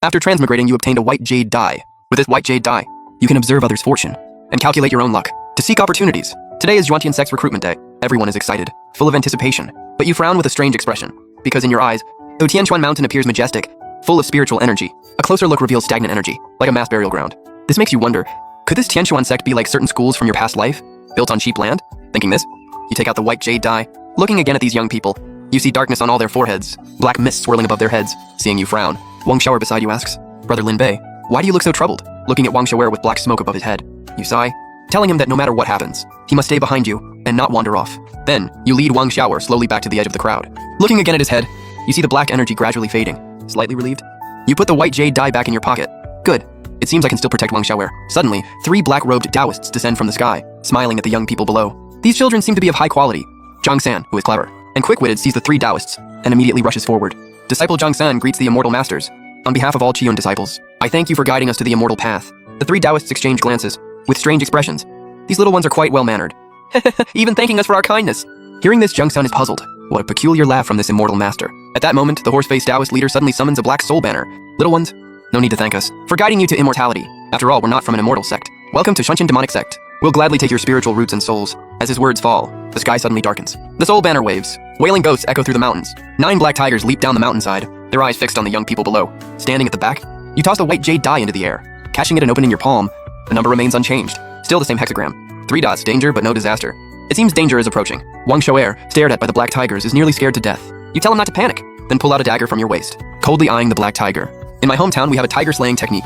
After transmigrating, you obtained a white jade dye. With this white jade dye, you can observe others' fortune and calculate your own luck to seek opportunities. Today is Yuan Sex Recruitment Day. Everyone is excited, full of anticipation, but you frown with a strange expression, because in your eyes, though Tianquan Mountain appears majestic, full of spiritual energy, a closer look reveals stagnant energy, like a mass burial ground. This makes you wonder, could this Tianquan sect be like certain schools from your past life, built on cheap land? Thinking this, you take out the white jade dye. Looking again at these young people, you see darkness on all their foreheads, black mist swirling above their heads. Seeing you frown, Wang Xiaoer beside you asks, Brother Lin Bei, why do you look so troubled? Looking at Wang Xiaoer with black smoke above his head, you sigh, telling him that no matter what happens, he must stay behind you and not wander off. Then, you lead Wang Xiaoer slowly back to the edge of the crowd. Looking again at his head, you see the black energy gradually fading. Slightly relieved, you put the white jade dye back in your pocket. Good. It seems I can still protect Wang Xiaoer. Suddenly, 3 black-robed Taoists descend from the sky, smiling at the young people below. These children seem to be of high quality. Zhang San, who is clever and quick-witted, sees the 3 Taoists and immediately rushes forward. Disciple Zhang San greets the immortal masters. On behalf of all Qiyun disciples, I thank you for guiding us to the immortal path. The 3 Taoists exchange glances, with strange expressions. These little ones are quite well-mannered. Even thanking us for our kindness. Hearing this, Zhang San is puzzled. What a peculiar laugh from this immortal master. At that moment, the horse-faced Taoist leader suddenly summons a black soul banner. Little ones, no need to thank us for guiding you to immortality. After all, we're not from an immortal sect. Welcome to Shunshin demonic sect. We'll gladly take your spiritual roots and souls. As his words fall, the sky suddenly darkens. The soul banner waves. Wailing ghosts echo through the mountains. 9 black tigers leap down the mountainside, their eyes fixed on the young people below. Standing at the back, you toss a white jade dye into the air. Catching it and opening your palm, the number remains unchanged. Still the same hexagram. 3 dots, danger but no disaster. It seems danger is approaching. Wang Xiaoer, stared at by the black tigers, is nearly scared to death. You tell him not to panic, then pull out a dagger from your waist, coldly eyeing the black tiger. In my hometown, we have a tiger slaying technique.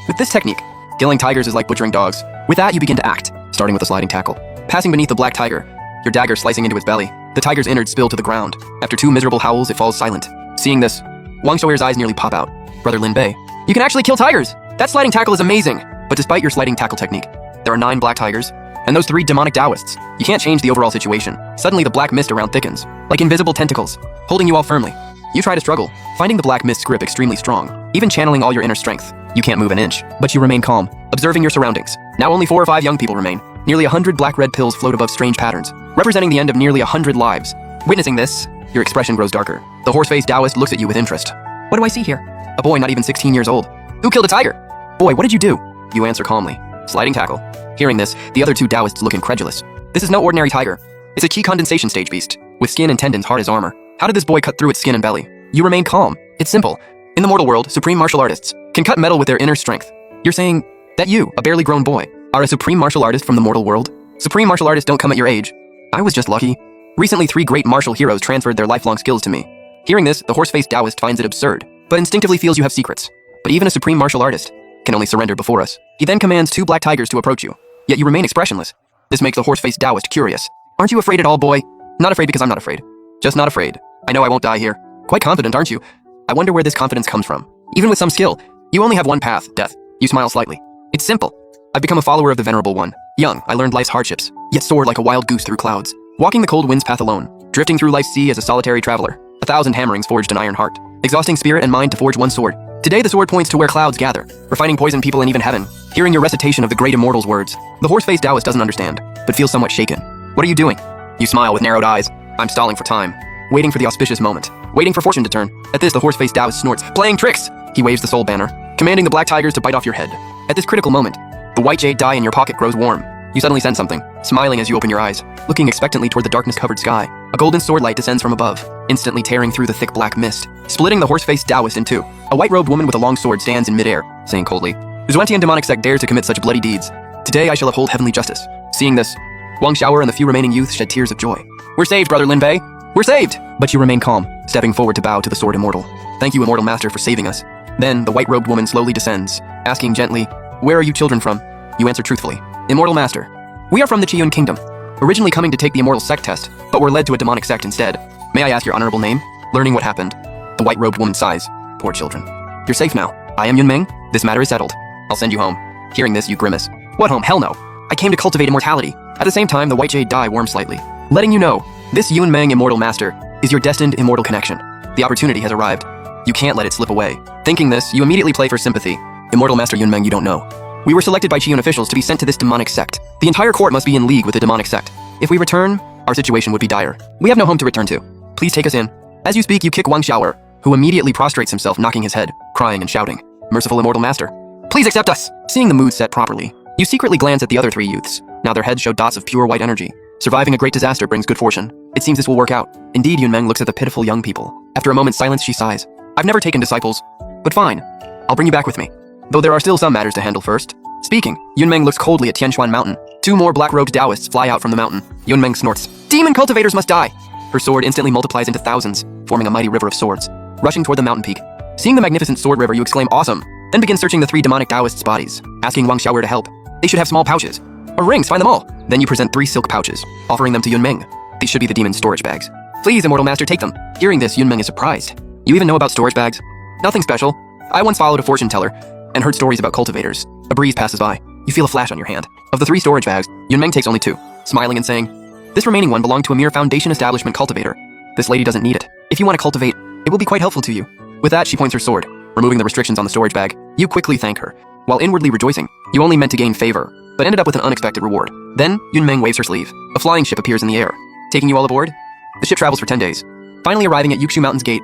With this technique, killing tigers is like butchering dogs. With that, you begin to act, starting with a sliding tackle. Passing beneath the black tiger, your dagger slicing into its belly. The tiger's innards spill to the ground. After 2 miserable howls, it falls silent. Seeing this, Wang Xiaoer's eyes nearly pop out. Brother Lin Bei, you can actually kill tigers! That sliding tackle is amazing! But despite your sliding tackle technique, there are 9 black tigers, and those 3 demonic Taoists. You can't change the overall situation. Suddenly the black mist around thickens, like invisible tentacles, holding you all firmly. You try to struggle, finding the black mist's grip extremely strong, even channeling all your inner strength. You can't move an inch, but you remain calm, observing your surroundings. Now only 4 or 5 young people remain. Nearly 100 black-red pills float above strange patterns, representing the end of nearly 100 lives. Witnessing this, your expression grows darker. The horse-faced Taoist looks at you with interest. What do I see here? A boy not even 16 years old. Who killed a tiger? Boy, what did you do? You answer calmly. Sliding tackle. Hearing this, the other 2 Taoists look incredulous. This is no ordinary tiger. It's a qi condensation stage beast, with skin and tendons hard as armor. How did this boy cut through its skin and belly? You remain calm. It's simple. In the mortal world, supreme martial artists can cut metal with their inner strength. You're saying that you, a barely grown boy, are a supreme martial artist from the mortal world? Supreme martial artists don't come at your age. I was just lucky. Recently, 3 great martial heroes transferred their lifelong skills to me. Hearing this, the horse-faced Taoist finds it absurd, but instinctively feels you have secrets. But even a supreme martial artist can only surrender before us. He then commands 2 black tigers to approach you, yet you remain expressionless. This makes the horse-faced Taoist curious. Aren't you afraid at all, boy? Not afraid because I'm not afraid. Just not afraid. I know I won't die here. Quite confident, aren't you? I wonder where this confidence comes from. Even with some skill, you only have one path, death. You smile slightly. It's simple. I've become a follower of the Venerable One. Young, I learned life's hardships, yet soared like a wild goose through clouds, walking the cold wind's path alone, drifting through life's sea as a solitary traveler. 1,000 hammerings forged an iron heart, exhausting spirit and mind to forge one sword. Today the sword points to where clouds gather, refining poison people and even heaven. Hearing your recitation of the great immortal's words, the horse-faced Taoist doesn't understand, but feels somewhat shaken. What are you doing? You smile with narrowed eyes. I'm stalling for time, waiting for the auspicious moment, waiting for fortune to turn. At this, the horse-faced Taoist snorts, playing tricks! He waves the soul banner, commanding the black tigers to bite off your head. At this critical moment, the white jade dye in your pocket grows warm. You suddenly sense something, smiling as you open your eyes, looking expectantly toward the darkness-covered sky. A golden sword light descends from above, instantly tearing through the thick black mist, splitting the horse-faced Taoist in 2. A white-robed woman with a long sword stands in midair, saying coldly, Zuantian demonic sect dares to commit such bloody deeds. Today I shall uphold heavenly justice. Seeing this, Wang Xiaoer and the few remaining youths shed tears of joy. We're saved, Brother Lin Bei! We're saved! But you remain calm, stepping forward to bow to the sword immortal. Thank you, immortal master, for saving us. Then the white-robed woman slowly descends, asking gently, Where are you children from? You answer truthfully, Immortal master. We are from the Qiyun kingdom, originally coming to take the immortal sect test, but were led to a demonic sect instead. May I ask your honorable name? Learning what happened, the white-robed woman sighs. Poor children. You're safe now. I am Yun Meng. This matter is settled. I'll send you home. Hearing this, you grimace. What home? Hell no. I came to cultivate immortality. At the same time, the white jade dye warms slightly, letting you know, this Yun Meng immortal master is your destined immortal connection. The opportunity has arrived. You can't let it slip away. Thinking this, you immediately play for sympathy. Immortal master Yun Meng, you don't know. We were selected by Qiyun officials to be sent to this demonic sect. The entire court must be in league with the demonic sect. If we return, our situation would be dire. We have no home to return to. Please take us in. As you speak, you kick Wang Xiaoer, who immediately prostrates himself, knocking his head, crying and shouting. Merciful immortal master, please accept us! Seeing the mood set properly, you secretly glance at the other three youths. Now their heads show dots of pure white energy. Surviving a great disaster brings good fortune. It seems this will work out. Indeed, Yunmeng looks at the pitiful young people. After a moment's silence, she sighs. I've never taken disciples, but fine. I'll bring you back with me. Though there are still some matters to handle first. Speaking, Yunmeng looks coldly at Tianquan Mountain. Two more black-robed Taoists fly out from the mountain. Yunmeng snorts. Demon cultivators must die! Her sword instantly multiplies into thousands, forming a mighty river of swords, rushing toward the mountain peak. Seeing the magnificent sword river, you exclaim, awesome! Then begin searching the three demonic Taoists' bodies, asking Wang Xiao where to help. They should have small pouches. Or rings, find them all. Then you present 3 silk pouches, offering them to Yunmeng. These should be the demon's storage bags. Please, immortal master, take them. Hearing this, Yunmeng is surprised. You even know about storage bags? Nothing special. I once followed a fortune teller and heard stories about cultivators. A breeze passes by. You feel a flash on your hand. Of the 3 storage bags, Yunmeng takes only 2, smiling and saying, this remaining one belonged to a mere foundation establishment cultivator. This lady doesn't need it. If you want to cultivate, it will be quite helpful to you. With that, she points her sword, removing the restrictions on the storage bag. You quickly thank her. While inwardly rejoicing, you only meant to gain favor, but ended up with an unexpected reward. Then, Yunmeng waves her sleeve. A flying ship appears in the air, taking you all aboard. The ship travels for 10 days, finally arriving at Yuku Mountain's gate.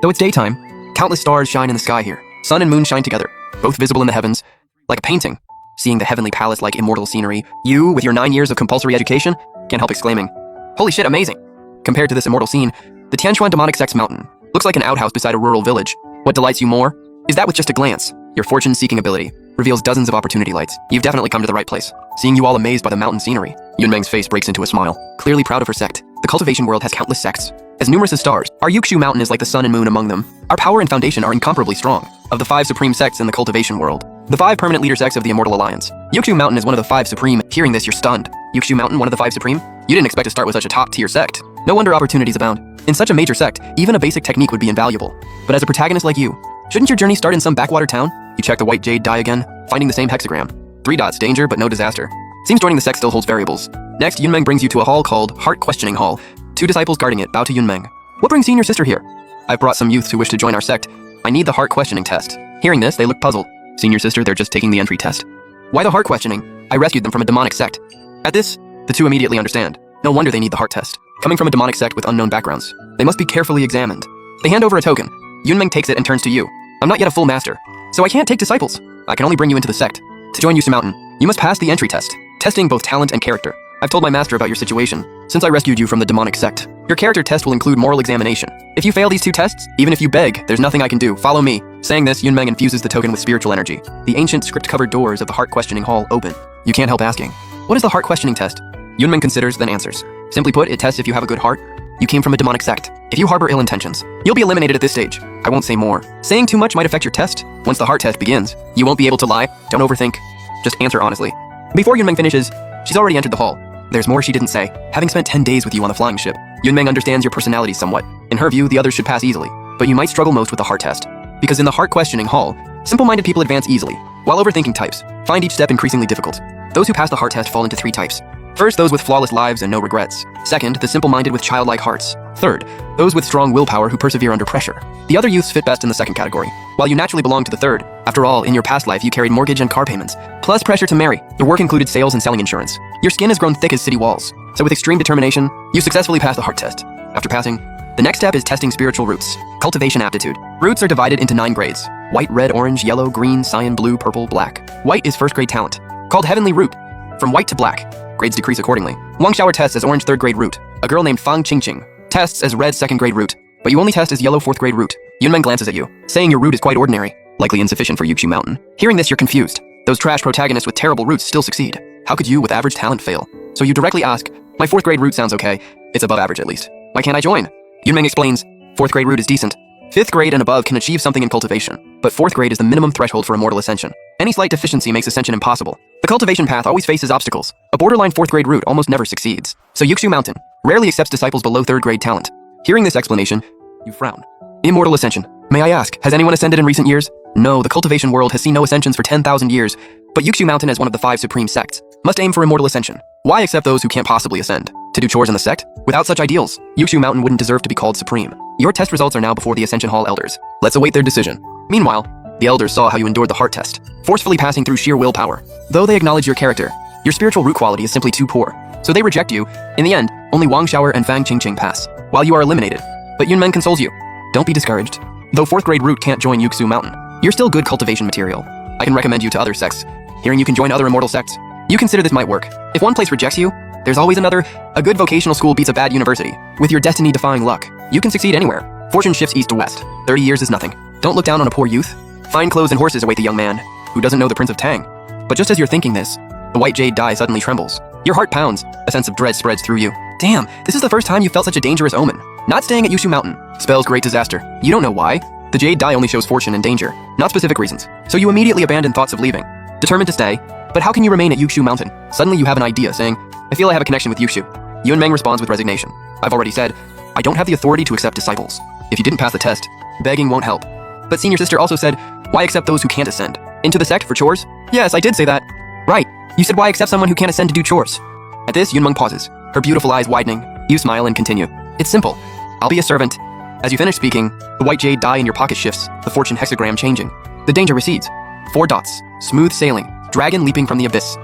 Though it's daytime, countless stars shine in the sky here. Sun and moon shine together, both visible in the heavens, like a painting. Seeing the heavenly palace-like immortal scenery, you, with your 9 years of compulsory education, can't help exclaiming, holy shit, amazing! Compared to this immortal scene, the Tianquan demonic sect's mountain looks like an outhouse beside a rural village. What delights you more is that with just a glance, your fortune-seeking ability reveals dozens of opportunity lights. You've definitely come to the right place. Seeing you all amazed by the mountain scenery, Yunmeng's face breaks into a smile, clearly proud of her sect. The cultivation world has countless sects, as numerous as stars. Our Yuku Mountain is like the sun and moon among them. Our power and foundation are incomparably strong. Of the 5 supreme sects in the cultivation world, the 5 permanent leader sects of the Immortal Alliance, Yuku Mountain is one of the 5 supreme. Hearing this, you're stunned. Yuku Mountain, one of the 5 supreme? You didn't expect to start with such a top-tier sect. No wonder opportunities abound. In such a major sect, even a basic technique would be invaluable. But as a protagonist like you, shouldn't your journey start in some backwater town? You check the white jade die again, finding the same hexagram. 3 dots, danger but no disaster. Seems joining the sect still holds variables. Next, Yunmeng brings you to a hall called Heart Questioning Hall. 2 disciples guarding it bow to Yunmeng. What brings senior sister here? I've brought some youths who wish to join our sect. I need the heart questioning test. Hearing this, they look puzzled. Senior sister, they're just taking the entry test. Why the heart questioning? I rescued them from a demonic sect. At this, the 2 immediately understand. No wonder they need the heart test. Coming from a demonic sect with unknown backgrounds, they must be carefully examined. They hand over a token. Yunmeng takes it and turns to you. I'm not yet a full master, so I can't take disciples. I can only bring you into the sect. To join Yuku Mountain, you must pass the entry test, testing both talent and character. I've told my master about your situation, since I rescued you from the demonic sect. Your character test will include moral examination. If you fail these 2 tests, even if you beg, there's nothing I can do. Follow me. Saying this, Yunmeng infuses the token with spiritual energy. The ancient script-covered doors of the heart questioning hall open. You can't help asking, what is the heart questioning test? Yunmeng considers, then answers. Simply put, it tests if you have a good heart. You came from a demonic sect. If you harbor ill intentions, you'll be eliminated at this stage. I won't say more. Saying too much might affect your test. Once the heart test begins, you won't be able to lie. Don't overthink. Just answer honestly. Before Yunmeng finishes, she's already entered the hall. There's more she didn't say. Having spent 10 days with you on the flying ship, Yunmeng understands your personality somewhat. In her view, the others should pass easily, but you might struggle most with the heart test. Because in the heart questioning hall, simple-minded people advance easily, while overthinking types find each step increasingly difficult. Those who pass the heart test fall into 3 types. First, those with flawless lives and no regrets. Second, the simple-minded with childlike hearts. Third, those with strong willpower who persevere under pressure. The other youths fit best in the second category, while you naturally belong to the third. After all, in your past life, you carried mortgage and car payments, plus pressure to marry. Your work included sales and selling insurance. Your skin has grown thick as city walls. So with extreme determination, you successfully passed the heart test. After passing, the next step is testing spiritual roots. Cultivation aptitude. Roots are divided into 9 grades. White, red, orange, yellow, green, cyan, blue, purple, black. White is first grade talent, called heavenly root. From white to black, grades decrease accordingly. Wang Xiao tests as orange 3rd grade root. A girl named Fang Qingqing tests as red 2nd grade root, but you only test as yellow 4th grade root. Yunmeng glances at you, saying your root is quite ordinary, likely insufficient for Yuku Mountain. Hearing this, you're confused. Those trash protagonists with terrible roots still succeed. How could you with average talent fail? So you directly ask, my 4th grade root sounds okay. It's above average at least. Why can't I join? Yunmeng explains, 4th grade root is decent. 5th grade and above can achieve something in cultivation, but 4th grade is the minimum threshold for immortal ascension. Any slight deficiency makes ascension impossible. The cultivation path always faces obstacles. A borderline 4th grade root almost never succeeds. So Yuku Mountain rarely accepts disciples below 3rd grade talent. Hearing this explanation, you frown. Immortal ascension. May I ask, has anyone ascended in recent years? No, the cultivation world has seen no ascensions for 10,000 years, but Yuku Mountain as one of the 5 supreme sects must aim for immortal ascension. Why accept those who can't possibly ascend? To do chores in the sect? Without such ideals, Yuku Mountain wouldn't deserve to be called supreme. Your test results are now before the Ascension Hall elders. Let's await their decision. Meanwhile, the elders saw how you endured the heart test, forcefully passing through sheer willpower. Though they acknowledge your character, your spiritual root quality is simply too poor, so they reject you. In the end, only Wang Xiao and Fang Qingqing pass, while you are eliminated. But Yunmeng consoles you. Don't be discouraged. Though 4th grade root can't join Yuku Mountain, You're still good cultivation material. I can recommend you to other sects. Hearing you can join other immortal sects. You consider this might work. If one place rejects you, there's always another. A good vocational school beats a bad university. With your destiny-defying luck, you can succeed anywhere. Fortune shifts east to west. 30 years is nothing. Don't look down on a poor youth. Fine clothes and horses await the young man, who doesn't know the Prince of Tang. But just as you're thinking this, the white jade dye suddenly trembles. Your heart pounds. A sense of dread spreads through you. Damn, this is the first time you felt such a dangerous omen. Not staying at Yuku Mountain spells great disaster. You don't know why. The jade dye only shows fortune and danger, not specific reasons. So you immediately abandon thoughts of leaving, determined to stay. But how can you remain at Yuku Mountain? Suddenly you have an idea, saying, I feel I have a connection with Yuku. Yuan Meng responds with resignation. I've already said, I don't have the authority to accept disciples. If you didn't pass the test, begging won't help. But senior sister also said, why accept those who can't ascend? Into the sect for chores? Yes, I did say that. Right, you said why accept someone who can't ascend to do chores? At this, Yun Meng pauses, her beautiful eyes widening. You smile and continue. It's simple. I'll be a servant. As you finish speaking, the white jade dye in your pocket shifts, the fortune hexagram changing. The danger recedes. 4 dots, smooth sailing, dragon leaping from the abyss.